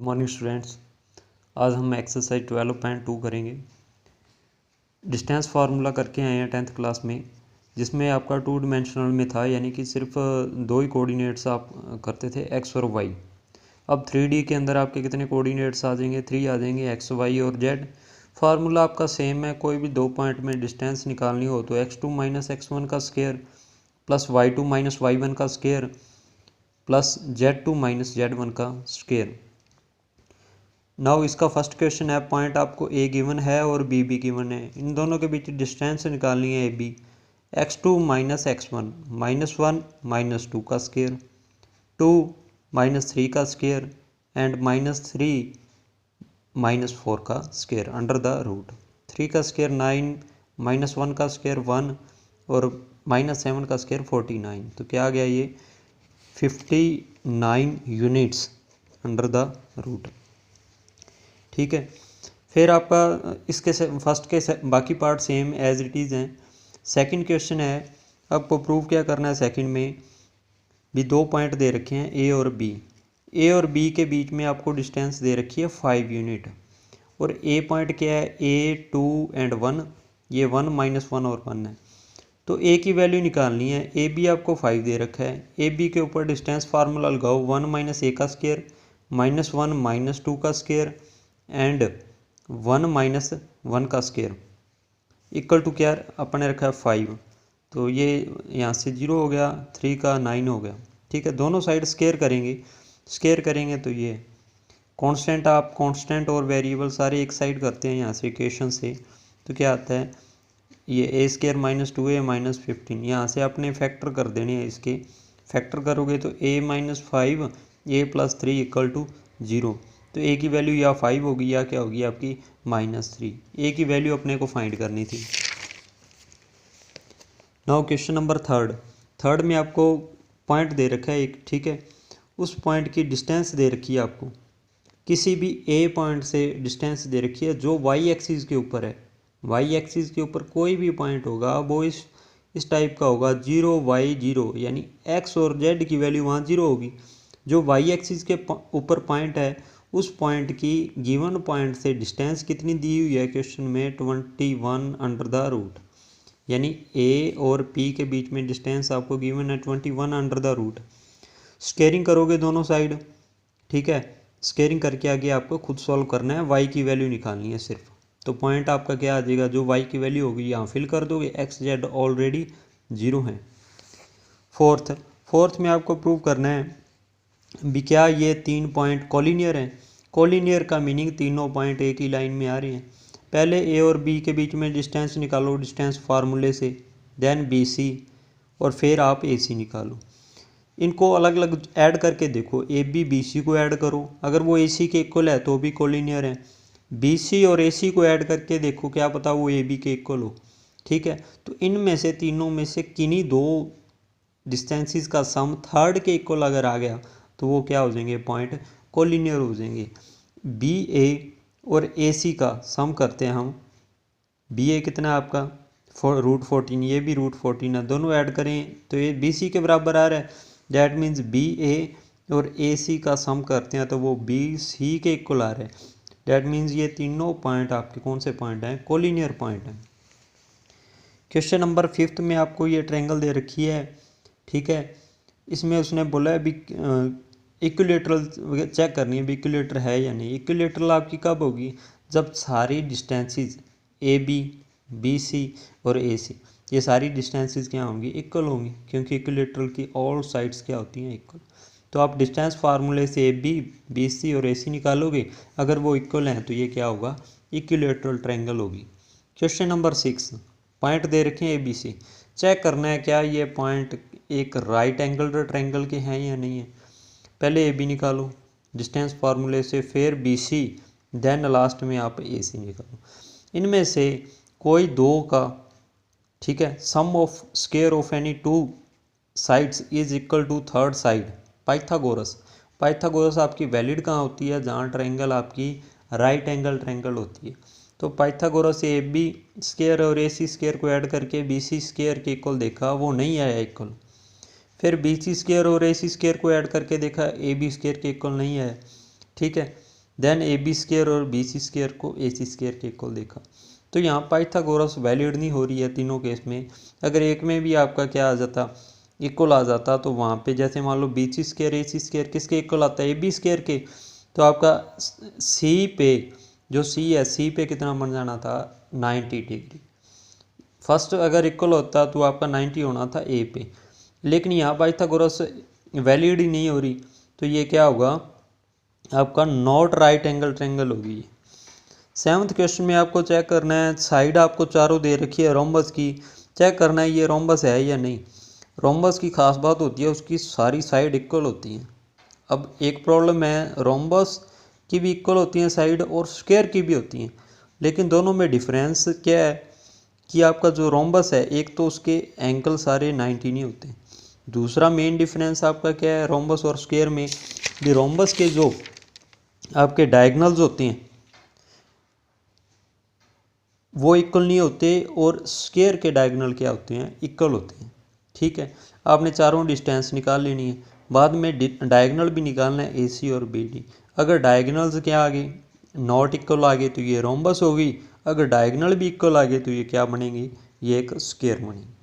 Morning students. आज हम exercise 12.2 करेंगे। डिस्टेंस फार्मूला करके आए हैं 10th क्लास में, जिसमें आपका 2 डिमेंशनल में था, यानी कि सिर्फ दो ही कोऑर्डिनेट्स आप करते थे, एक्स और वाई। अब 3D के अंदर आपके कितने कोऑर्डिनेट्स आ जाएंगे? 3 आ जाएंगे, एक्स वाई और जेड। फार्मूला आपका सेम है, कोई भी दो पॉइंट में डिस्टेंस निकालनी हो तो x2 माइनस x1 का square plus y2 minus y1 का square plus z2 minus z1 का स्क्वायर। नाउ इसका फर्स्ट क्वेश्चन है, पॉइंट आपको ए गिवन है और बी भी गिवन है, इन दोनों के बीच डिस्टेंस निकालनी है A B. x2 minus x1 minus 1 minus 2 का स्क्वायर, 2 माइनस 3 का स्क्वायर एंड माइनस 3 माइनस 4 का स्क्वायर अंडर द रूट। 3 का स्क्वायर 9, माइनस 1 का स्क्वायर 1 और माइनस 7 का स्क्वायर 49। तो क्या आ गया ये 59 यूनिट्स अंडर द रूट। ठीक है, फिर आपका इसके फर्स्ट के बाकी part same as it is हैं। सेकंड क्वेश्चन है, आपको प्रूव क्या करना है। सेकंड में भी दो पॉइंट दे रखे हैं ए और बी। ए और बी के बीच में आपको डिस्टेंस दे रखी है 5 यूनिट, और ए पॉइंट क्या है, ए 2 एंड 1, ये 1 माइनस 1 और 1 है। तो ए की वैल्यू निकालनी है। ए बी आपको 5 दे रखा है, ए बी के ऊपर डिस्टेंस फार्मूला लगाओ, 1 माइनस ए का स्क्वायर माइनस 1 माइनस 2 का स्क्वायर एंड 1 माइनस 1 का स्क्वायर इक्वल टू क्या अपने रखा है 5। तो ये यहाँ से 0 हो गया, 3 का 9 हो गया। ठीक है, दोनों साइड स्क्वायर करेंगे तो ये कांस्टेंट, आप कांस्टेंट और वेरिएबल सारे एक साइड करते हैं यहाँ से इक्वेशन से, तो क्या आता है ये ए स्क्वायर माइनस 2a माइनस 15। यहाँ से आपने फैक्टर कर देने हैं, इसके फैक्टर करोगे तो a minus 5 a plus 3 equal to 0। तो ए की वैल्यू या 5 होगी या क्या होगी आपकी -3। ए की वैल्यू अपने को फाइंड करनी थी। नाउ क्वेश्चन नंबर थर्ड में आपको पॉइंट दे रखा है एक, ठीक है, उस पॉइंट की डिस्टेंस दे रखी है आपको। किसी भी ए पॉइंट से डिस्टेंस दे रखी है जो वाई एक्सिस के ऊपर है। वाई एक्सिस के ऊपर कोई भी पॉइंट होगा वो इस टाइप का होगा, 0 y 0, यानी एक्स और जेड की वैल्यू वहाँ 0 होगी। जो वाई एक्सिस के ऊपर पॉइंट है, उस पॉइंट की गिवन पॉइंट से डिस्टेंस कितनी दी हुई है क्वेश्चन में, 21 अंडर द रूट। यानी ए और पी के बीच में डिस्टेंस आपको गिवन है 21 अंडर द रूट। स्क्वेयरिंग करोगे दोनों साइड, ठीक है, स्क्वेयरिंग करके आगे आपको खुद सॉल्व करना है, वाई की वैल्यू निकालनी है सिर्फ। तो पॉइंट आपका क्या आ जाएगा, जो वाई की वैल्यू होगी यहाँ फिल कर दोगे, एक्स जेड ऑलरेडी 0 है। फोर्थ में आपको प्रूव करना है भी क्या ये 3 पॉइंट कोलिनियर हैं। कोलिनियर का मीनिंग तीनों पॉइंट एक ही लाइन में आ रहे हैं। पहले ए और बी के बीच में डिस्टेंस निकालो डिस्टेंस फार्मूले से, देन बी सी, और फिर आप ए सी निकालो। इनको अलग अलग ऐड करके देखो, ए बी बी सी को ऐड करो, अगर वो ए सी के इक्वल है तो भी कोलिनियर है। बी सी और ए सी को ऐड करके देखो, क्या पता वो ए बी के इक्वल हो। ठीक है, तो इनमें से तीनों में से किन्हीं दो डिस्टेंसेस का सम थर्ड के इक्वल अगर आ गया तो वो क्या हो जाएंगे, पॉइंट कोलिनियर हो जाएंगे। बी ए और ए सी का सम करते हैं हम। बी ए कितना है आपका √14, ये भी √14 है, दोनों ऐड करें तो ये बी सी के बराबर आ रहा है। डैट मीन्स बी ए और ए सी का सम करते हैं तो वो बी सी के इक्वल आ रहा है। डैट मीन्स ये तीनों पॉइंट आपके कौन से पॉइंट हैं, कोलिनियर पॉइंट हैं। क्वेश्चन नंबर 5 में आपको ये ट्रायंगल दे रखी है, ठीक है, इसमें उसने बोला है भी इक्विलेटरल चेक करनी है भी इक्विलेटर है या नहीं। इक्विलेटरल आपकी कब होगी, जब सारी distances A B B C और ए सी, ये सारी डिस्टेंसेस क्या होंगी, इक्वल होंगी, क्योंकि इक्विलेटरल की ऑल साइड्स क्या होती हैं, इक्वल। तो आप डिस्टेंस फार्मूले से ए बी बी सी और ए सी निकालोगे, अगर वो इक्वल हैं तो ये क्या होगा, इक्विलेटरल ट्रायंगल होगी। क्वेश्चन नंबर 6, पॉइंट दे रखे हैं ए बी सी, चेक करना है क्या ये पॉइंट एक राइट एंगल ट्रायंगल के हैं या नहीं है। पहले ए बी निकालो डिस्टेंस फार्मूले से, फिर बी सी, देन लास्ट में आप ए सी निकालो। इनमें से कोई दो का, ठीक है, sum of square of any 2 sides is equal to third side. Pythagoras आपकी वैलिड कहाँ होती है, जहाँ ट्रायंगल आपकी राइट एंगल ट्रायंगल होती है। तो पाइथागोरस ए बी स्क्वायर और ए सी स्क्वायर को ऐड करके बी सी स्क्वायर के इक्वल देखा, वो नहीं आया इक्वल। फिर बी सी स्क्वायर और ए सी स्क्वायर को ऐड करके देखा, ए बी स्क्वायर के इक्वल नहीं आया। ठीक है, देन ए बी स्क्वायर और बी सी स्क्वायर को ए सी स्क्वायर के इक्वल देखा। तो यहाँ पाइथागोरस वैलिड नहीं हो रही है तीनों केस में। अगर एक में भी आपका क्या आ जाता, इक्वल आ जाता, तो वहाँ पे जैसे मान लो बी सी स्क्वायर ए सी स्क्वायर किसके इक्वल आता है, ए बी स्क्वायर के। तो आपका सी पे, जो सी है, सी पे कितना बन जाना था, 90 डिग्री। फर्स्ट अगर इक्वल होता तो आपका 90 होना था ए पे, लेकिन यहाँ पाइथागोरस वैलिड ही नहीं हो रही, तो ये क्या होगा आपका नॉट राइट एंगल ट्रायंगल होगी। 7th क्वेश्चन में आपको चेक करना है, साइड आपको चारों दे रखी है रोम्बस की, चेक करना है ये रोम्बस है या नहीं। रोम्बस की खास बात होती है उसकी सारी साइड इक्वल होती हैं। अब एक प्रॉब्लम है, रोम्बस की भी इक्वल होती हैं साइड और स्क्वायर की भी होती हैं, लेकिन दोनों में डिफरेंस क्या है कि आपका जो रोम्बस है, एक तो उसके एंगल सारे 90 नहीं होते। दूसरा मेन डिफरेंस आपका क्या है रोम्बस और स्क्वायर में, भी रोम्बस के जो आपके डायगनल्स होते हैं वो इक्वल नहीं होते, और स्क्वायर के डायगनल क्या होते हैं, इक्वल होते हैं। ठीक है, आपने चारों डिस्टेंस निकाल लेनी है, बाद में डायगनल भी निकालना है ए सी और बी डी। अगर डायगनल्स क्या आ गए, नॉट इक्वल आ गए, तो ये रोम्बस होगी। अगर डायगनल भी इक्वल आ गए तो ये क्या बनेंगे, ये एक स्क्वायर बनेंगे।